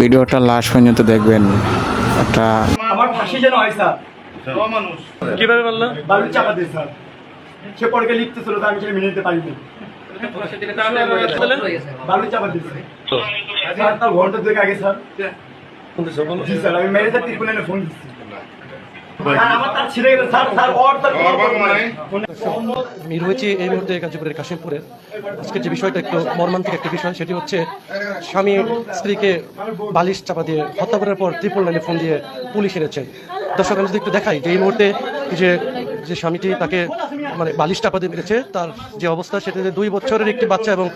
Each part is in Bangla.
ভিডিওটা লাস্ট পর্যন্ত দেখবেন। একটা আমার ফাঁসি যেন হয় স্যার। মানুষ কিভাবে বললো? বালু চাপা দিয়ে স্যার। সে পরে লিখতে ছিল আমি সেটা মেনে নিতে পারিনি। বালু চাপা দিয়েছে স্যার, তার ঘন্টা দুয়েক আগে স্যার। জি স্যার, আমি মেরে স্যার ত্রিপুরানে ফোন দিচ্ছি। আমার তার ছিঁড়ে গেছে স্যার, স্যার ওর তার আমি রয়েছি এই মুহূর্তে গাজীপুরের কাশিমপুরে। আজকের যে বিষয়টা একটু মর্মান্তিক একটা বিষয়, সেটি হচ্ছে স্বামী স্ত্রীকে বালিশ চাপা দিয়ে হত্যা করার পর ত্রিপল লাইনে ফোন দিয়ে পুলিশ এনেছে। দর্শক আমি যদি একটু দেখাই যে এই মুহূর্তে যে যে স্বামীটি তাকে মানে বালিশ চাপা দিয়ে মেরেছে, তার যে অবস্থা সেটাতে 2 বছরের একটি বাচ্চা এবং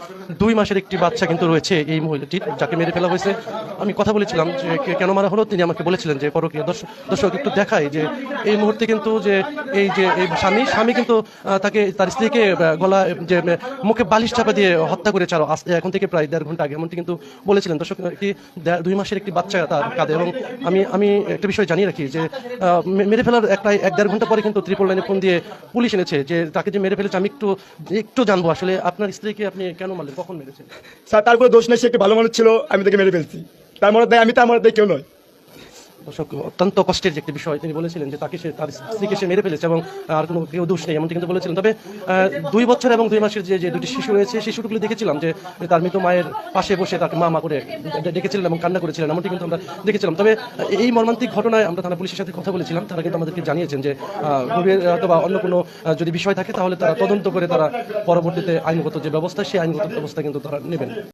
2 মাসের একটি বাচ্চা কিন্তু রয়েছে এই মহিলাটির, যাকে মেরে ফেলা হয়েছে। আমি কথা বলেছিলাম যে কেন মারা হলো, তিনি আমাকে বলেছিলেন যে পরকীয়া। দর্শক একটু দেখাই যে এই মুহূর্তে কিন্তু যে এই স্বামী কিন্তু তাকে তার স্ত্রীকে গলা যে মুখে বালিশ চাপা দিয়ে হত্যা করেছে আরো আস্তে, এখন থেকে প্রায় 1.5 ঘন্টা আগে, এমনটি কিন্তু বলেছিলেন। দর্শক একটি 2 মাসের একটি বাচ্চা তার কাঁধে। এবং আমি একটা বিষয় জানিয়ে রাখি যে মেরে ফেলার প্রায় 1.5 ঘন্টা পরে কিন্তু ত্রিপল লাইনে ফোন দিয়ে পুলিশ এনেছে যে তাকে যে মেরে ফেলেছে। আমি একটু জানবো আসলে আপনার স্ত্রীকে আপনি কেন মারলেন, কখন মেরেছেন? স্যার তার কোনো দোষ নেই, সে একটি ভালো মানুষ ছিল, আমি তাকে মেরে ফেলছি। তার মনে দেয় আমি, তার মনে দেয় কেউ নয়। দর্শক অত্যন্ত কষ্টের যে একটি বিষয়, তিনি বলেছিলেন যে তাকে তার স্ত্রীকে সে মেরে ফেলেছে এবং আর কোনো কেউ দোষ নেই, এমনটি কিন্তু বলেছিলেন। তবে 2 বছর এবং 2 মাসের যে 2টি শিশু রয়েছে, সেই শিশুগুলো দেখেছিলাম যে তার মৃত মায়ের পাশে বসে তাকে মা করে ডেকেছিলেন এবং কান্না করেছিলেন, এমনটি কিন্তু আমরা দেখেছিলাম। তবে এই মর্মান্তিক ঘটনায় আমরা থানা পুলিশের সাথে কথা বলেছিলাম, তারা কিন্তু আমাদেরকে জানিয়েছেন যে গভীর অথবা অন্য কোনো যদি বিষয় থাকে তাহলে তারা তদন্ত করে তারা পরবর্তীতে আইনগত যে ব্যবস্থা, সেই আইনগত ব্যবস্থা কিন্তু তারা নেবেন।